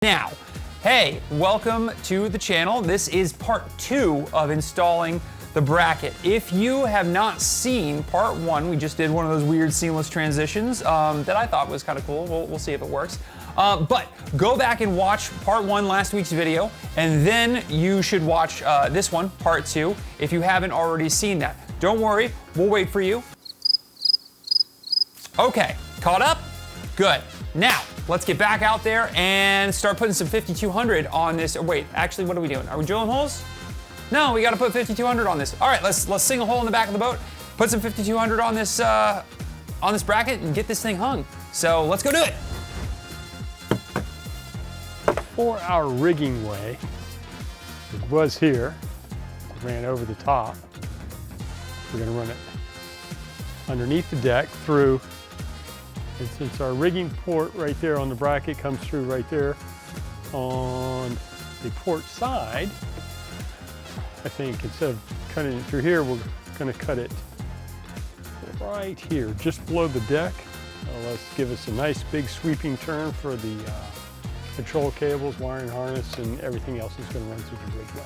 Now, hey, welcome to the channel. This is part 2 of installing the bracket. If you have not seen part 1, we just did one of those weird seamless transitions that I thought was kind of cool. We'll see if it works. But go back and watch part 1, last week's video, and then you should watch this one, part 2, if you haven't already seen that. Don't worry, we'll wait for you. Okay, caught up? Good. Now, let's get back out there and start putting some 5200 on this. Wait, actually, what are we doing? Are we drilling holes? No, we got to put 5200 on this. All right, let's sing a hole in the back of the boat, put some 5200 on this bracket, and get this thing hung. So let's go do it. For our rigging way, it was here, ran over the top. We're going to run it underneath the deck through. And since our rigging port right there on the bracket comes through right there on the port side, I think instead of cutting it through here, we're going to cut it right here, just below the deck. Let's give us a nice big sweeping turn for the control cables, wiring harness, and everything else is going to run through the rigway.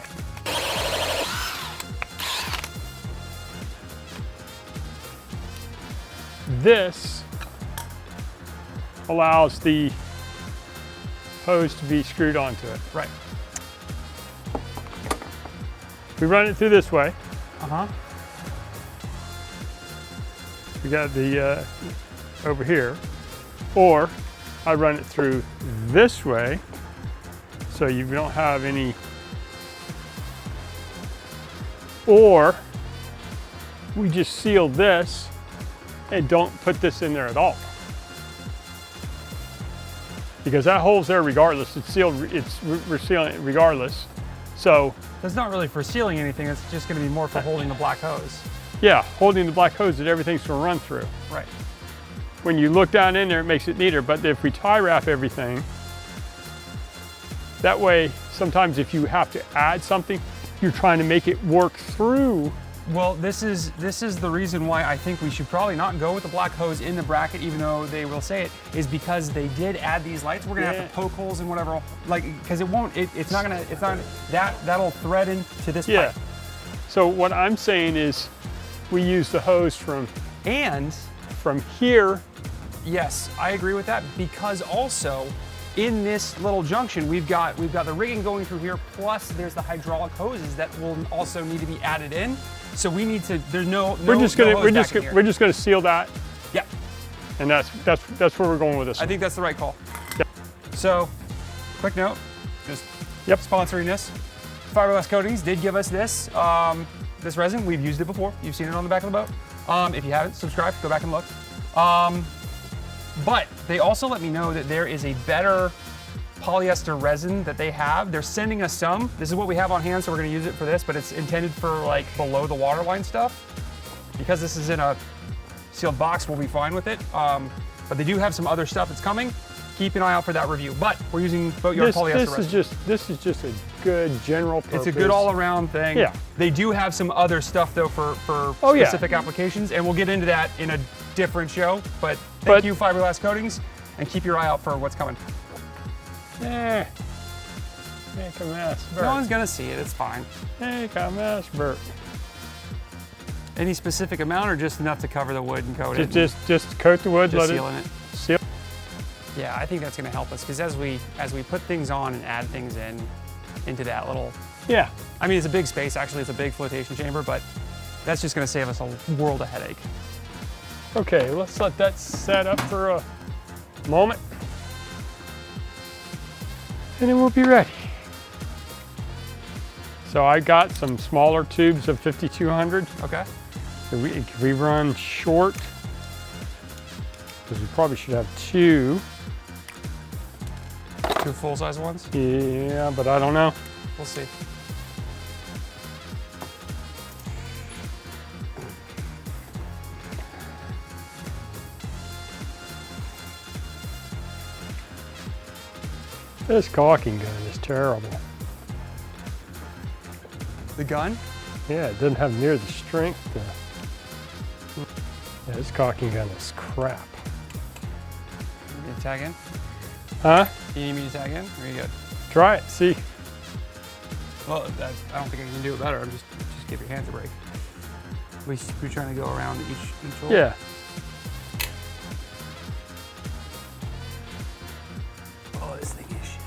This allows the hose to be screwed onto it. Right. We run it through this way. Uh-huh. We got the over here, or I run it through this way, so you don't have any, or we just seal this and don't put this in there at all. Because that hole's there regardless. It's sealed, we're sealing it regardless. So that's not really for sealing anything, it's just going to be more for holding the black hose. Yeah, holding the black hose that everything's going to run through. Right. When you look down in there, it makes it neater, but if we tie wrap everything, that way, sometimes if you have to add something, you're trying to make it work through. Well, this is the reason why I think we should probably not go with the black hose in the bracket, even though they will say it, is because they did add these lights. We're gonna have to poke holes in whatever, like, because that'll thread into this pipe. So what I'm saying is, we use the hose from here. Yes, I agree with that, because also in this little junction, we've got the rigging going through here, plus there's the hydraulic hoses that will also need to be added in. So we need to. There's no. We're just gonna seal that. Yeah. And that's where we're going with this. I think that's the right call. Yeah. So, quick note, just sponsoring this. Fiberglass Coatings did give us this this resin. We've used it before. You've seen it on the back of the boat. If you haven't, subscribe. Go back and look. But they also let me know that there is a better polyester resin that they have. They're sending us some. This is what we have on hand, so we're gonna use it for this, but it's intended for like below the waterline stuff. Because this is in a sealed box, we'll be fine with it. But they do have some other stuff that's coming. Keep an eye out for that review. But we're using Boatyard polyester resin. This is just a good general purpose. It's a good all-around thing. Yeah. They do have some other stuff though for specific applications, and we'll get into that in a different show. But thank you, Fiberglass Coatings, and keep your eye out for what's coming. Make a mess, Bert. No one's gonna see it, it's fine. Make a mess, Bert. Any specific amount or just enough to cover the wood and coat it? Just coat the wood, just let sealing it. Seal. Yeah, I think that's gonna help us, because as we put things on and add things into that little. Yeah. I mean, it's a big space, actually, it's a big flotation chamber, but that's just gonna save us a world of headache. Okay, let's let that set up for a moment. And then we'll be ready. So I got some smaller tubes of 5200. Okay. So we run short, because we probably should have two. Two full-size ones? Yeah, but I don't know. We'll see. This caulking gun is terrible. The gun? Yeah, it doesn't have near the strength. Yeah, this caulking gun is crap. You tag in? Huh? Do you need me to tag in? Or are you good? Try it, see. Well, I don't think I can do it better. I'm just give your hands a break. We're trying to go around each hole? Yeah. Oh, this thing is shit.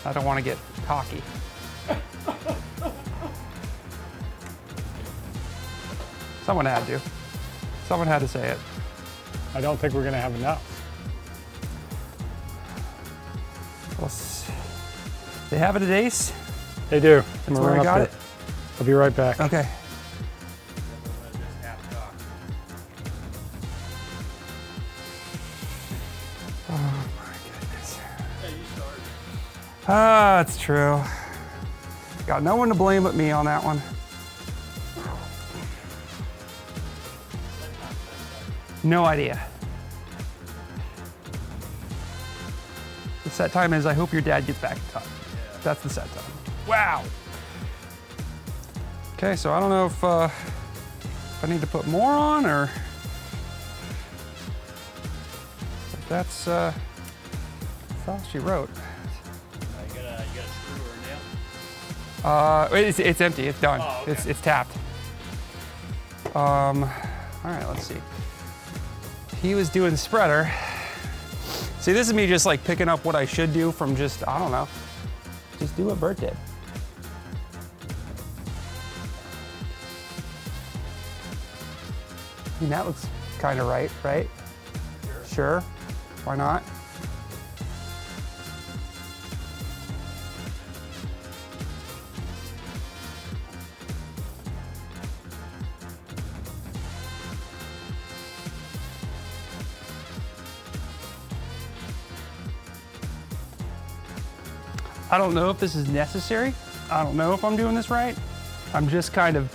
I don't want to get cocky. Someone had to. Someone had to say it. I don't think we're gonna have enough. They have it at Ace? They do. That's where I got it? I'll be right back. Okay. Oh my goodness. Yeah, you started. Ah, it's true. Got no one to blame but me on that one. No idea. The set time is I hope your dad gets back in time. Yeah. That's the set time. Wow. Okay, so I don't know if I need to put more on or if that's all she wrote. You got a screw or a nail? It's empty. It's done. Oh, okay. It's tapped. All right, let's see. He was doing spreader. See, this is me just like picking up what I should do from just, I don't know, just do what Bert did. I mean, that looks kind of right? Sure. Why not? I don't know if this is necessary. I don't know if I'm doing this right. I'm just kind of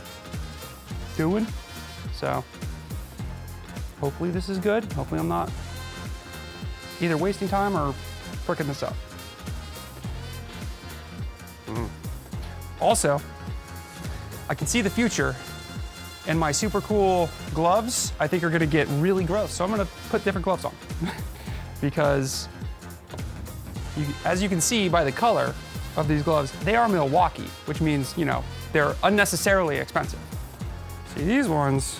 doing. So hopefully this is good. Hopefully I'm not either wasting time or fricking this up. Also, I can see the future, and my super cool gloves I think are gonna get really gross. So I'm gonna put different gloves on because as you can see by the color of these gloves, they are Milwaukee, which means, you know, they're unnecessarily expensive. See, these ones,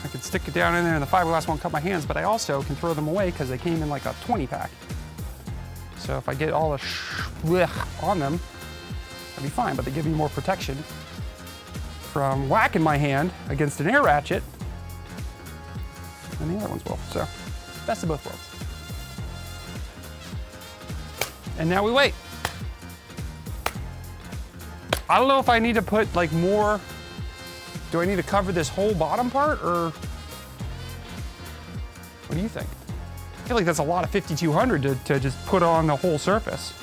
I could stick it down in there and the fiberglass won't cut my hands, but I also can throw them away because they came in like a 20 pack. So if I get all the blech on them, I'll be fine, but they give me more protection from whacking my hand against an air ratchet than the other ones will. So, best of both worlds. And now we wait. I don't know if I need to put like more, do I need to cover this whole bottom part or what do you think? I feel like that's a lot of 5200 to just put on the whole surface.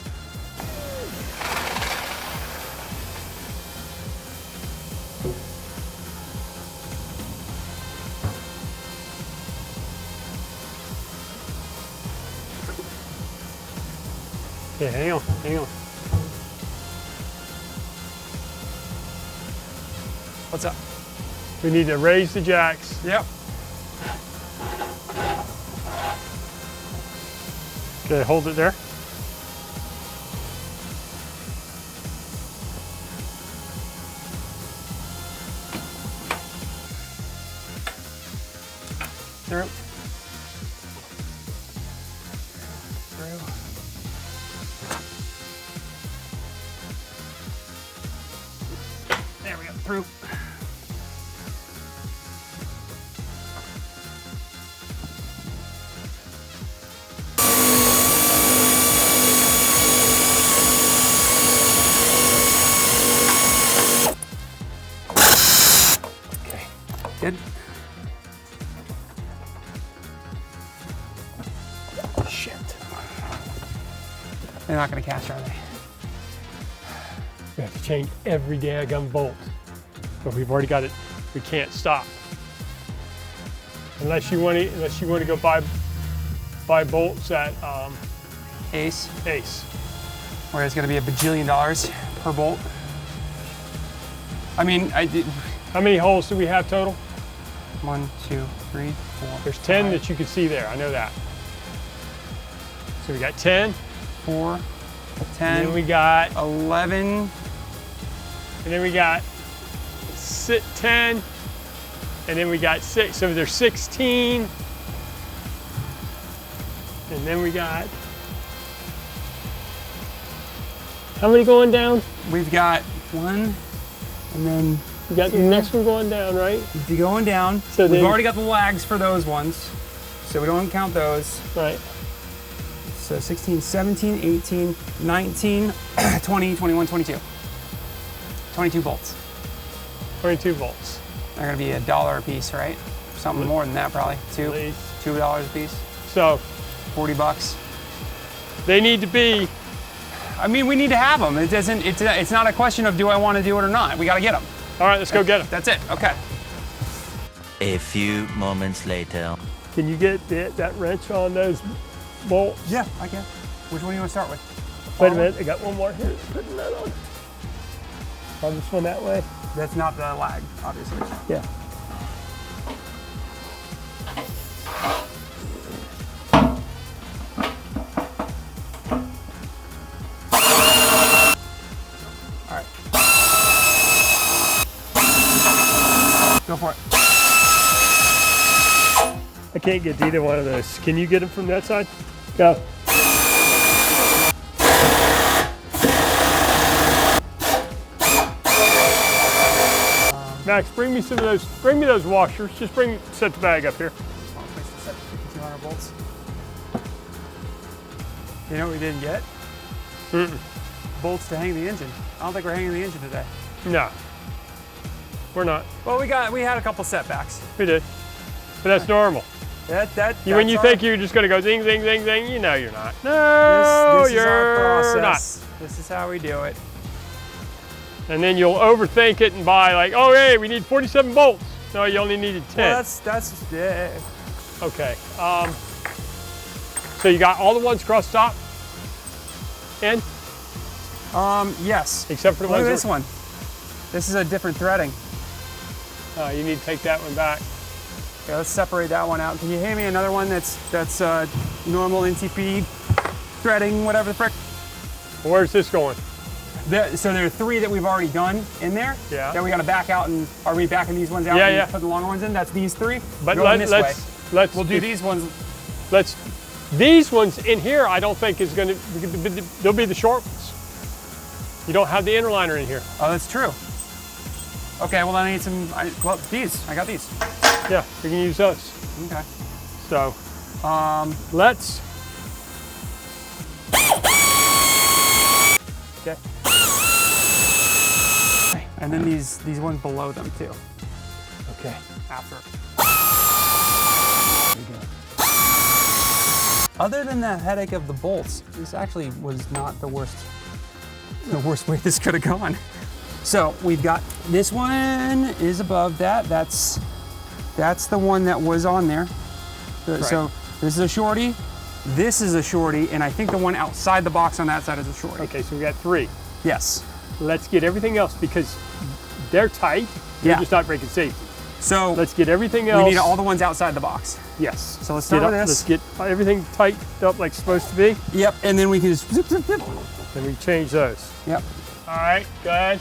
Okay, hang on. What's up? We need to raise the jacks. Yep. Okay, hold it there. Through. There we go, through. Okay, good. Shit. They're not gonna catch, are they? We have to change every daggum bolt. But we've already got it, we can't stop. Unless you want to go buy bolts at Ace, Ace. where it's gonna be $1 bajillion per bolt. I mean, How many holes do we have total? 1, 2, 3, 4. There's 10 5, that you can see there. I know that. So we got 10. 4, 10. And then we got 11. And then we got 10. And then we got 6. So there's 16. And then we got, how many going down? We've got 1, and then We got the next one going down, right? the going down. So we've then- already got the lags for those ones, so we don't count those. Right. So 16, 17, 18, 19, 20, 21, 22. 22 bolts. 22 volts. They're gonna be $1 a piece, right? Something more than that, probably. At least. $2 a piece. So $40. they need to be, I mean, we need to have them. It doesn't. It's not a question of do I want to do it or not. We got to get them. all right, let's go get them. That's it. Okay. A few moments later. Can you get that wrench on those bolts? Yeah, I can. Which one do you want to start with? Wait a minute, I got one more here. Putting that on. On this one that way? That's not the lag, obviously. Yeah. All right. Go for it. I can't get either one of those. Can you get them from that side? Go. Max, bring me some of those. Bring me those washers. Just set the bag up here. I'll place this at 5,200 volts. You know what we didn't get? Bolts to hang the engine. I don't think we're hanging the engine today. No, we're not. Well, we had a couple setbacks. We did, but that's normal. When you think you're just going to go zing, zing, zing, zing, you know you're not. No, this is our you're not. process. This is how we do it. And then you'll overthink it and buy like, oh, hey, we need 47 bolts. No, you only needed 10. Well, that's yeah. Okay. So you got all the ones cross top in? Yes. Except for the Look at ones this one. This is a different threading. You need to take that one back. Okay, let's separate that one out. Can you hand me another one that's normal NTP threading, whatever the frick? Where's this going? So there are 3 that we've already done in there. Yeah. That we got to back out, and are we backing these ones out? Yeah, and yeah. Put the longer ones in. That's these 3. But Going this way. we'll do these ones. These ones in here, I don't think is going to. They'll be the short ones. You don't have the inner liner in here. Oh, that's true. Okay, well then I need some. These. I got these. Yeah, we can use those. Okay. So, let's. Okay. And then these ones below them too. Okay. After. Other than the headache of the bolts, this actually was not the worst way this could have gone. So we've got this one is above that. That's the one that was on there. Right. So this is a shorty, this is a shorty, and I think the one outside the box on that side is a shorty. Okay, so we got 3. Yes. Let's get everything else because they're tight. They're Yeah. just not breaking safety. So Let's get everything else. we need all the ones outside the box. Yes. So let's start with this. Let's get everything tight up like it's supposed to be. Yep, and then we can just zip, zip, zip. Then we change those. Yep. All right, go ahead.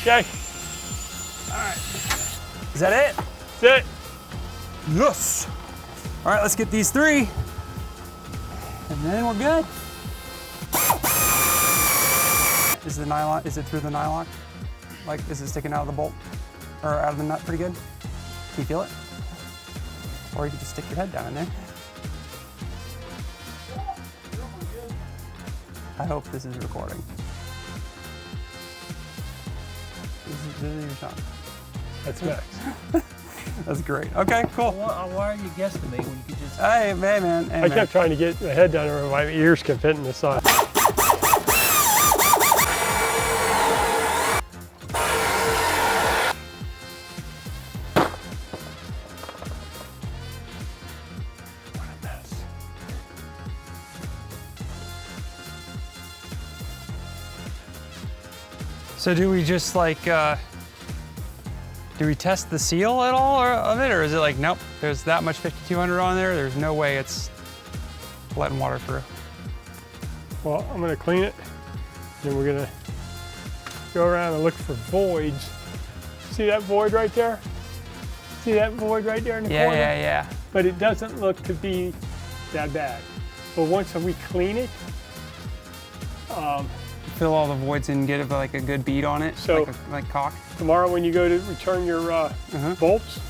Okay. Is that it? That's it. Yes. All right, let's get these 3. And then we're good. Is the nylon, is it through the nylon? Like, is it sticking out of the bolt? Or out of the nut pretty good? Can you feel it? Or you can just stick your head down in there. I hope this is recording. This is your song. That's Max. That's great. Okay, cool. Why are you guessing me when you could just... Hey, man. Hey, I man. kept trying to get my head down there, my ears can fit in the side. So do we just like, do we test the seal at all of it? Or is it like, nope, there's that much 5200 on there, there's no way it's letting water through? Well, I'm gonna clean it, then we're gonna go around and look for voids. See that void right there? See that void right there in the corner? Yeah. But it doesn't look to be that bad. But once we clean it, Fill all the voids and get like a good bead on it, So- like caulk. tomorrow when you go to return your bolts,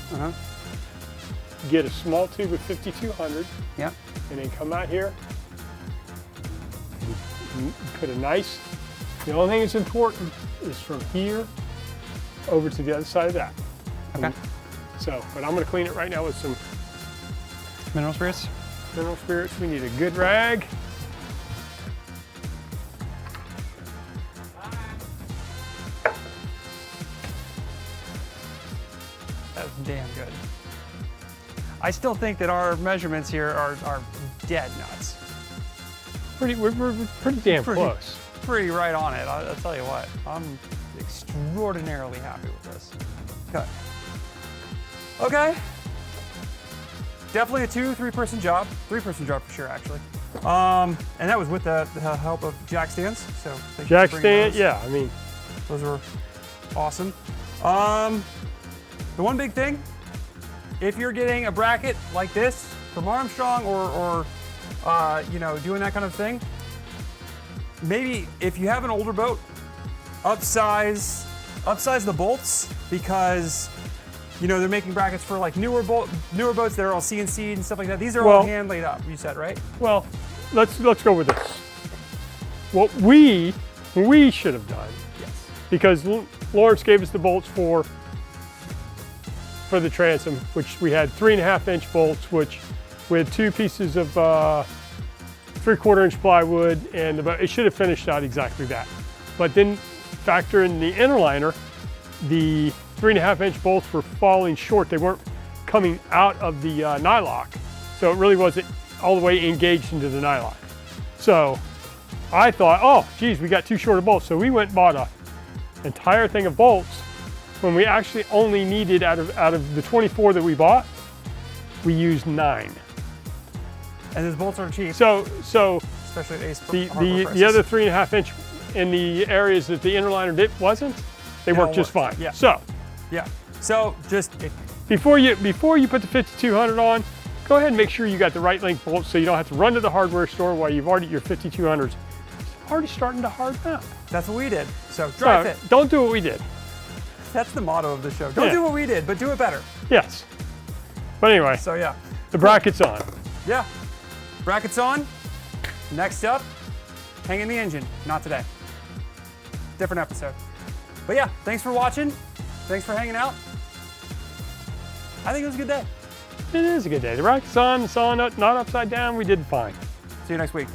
get a small tube of 5200 Yeah. and then come out here and put a nice, the only thing that's important is from here over to the other side of that. Okay. So, but I'm gonna clean it right now with some Mineral spirits. mineral spirits. We need a good rag. That's damn good. I still think that our measurements here are dead nuts. We're pretty damn close. Pretty right on it. I'll tell you what. I'm extraordinarily happy with this. Okay. Okay. Definitely a 2-3-person job. 3-person job for sure, actually. And that was with the help of jack stands. So thank you Jack for bringing stand, those. yeah, I mean, Those were awesome. The one big thing, if you're getting a bracket like this from Armstrong or you know, doing that kind of thing, maybe if you have an older boat, upsize the bolts, because you know they're making brackets for like newer boats that are all CNC'd and stuff like that. These are all Well- hand laid up, you said, right? well, let's go with this. What we should have done, Yes. because Lawrence gave us the bolts for the transom, which we had 3.5-inch bolts, which we had 2 pieces of 3/4-inch plywood, and it should have finished out exactly that. But then factor in the inner liner, the 3.5-inch bolts were falling short. They weren't coming out of the nylock, so it really wasn't all the way engaged into the nylock. So I thought, oh, geez, we got too short of bolts. So we went and bought an entire thing of bolts when we actually only needed, out of the 24 that we bought, we used 9. And those bolts are cheap, So especially at Ace the hardware prices. other 3.5-inch in the areas that the inner liner wasn't, they worked just fine. Yeah. So Yeah. So just before you put the 5200 on, go ahead and make sure you got the right length bolts so you don't have to run to the hardware store while your 5200s already starting to harden up. that's what we did. So dry fit. Don't do what we did. That's the motto of the show. Don't Yeah. do what we did, but do it better. Yes. But anyway, So yeah. the bracket's on. Yeah. Brackets on. Next up, hanging the engine. Not today. Different episode. But yeah, thanks for watching. Thanks for hanging out. I think it was a good day. It is a good day. The bracket's on, the saw not upside down. We did fine. See you next week.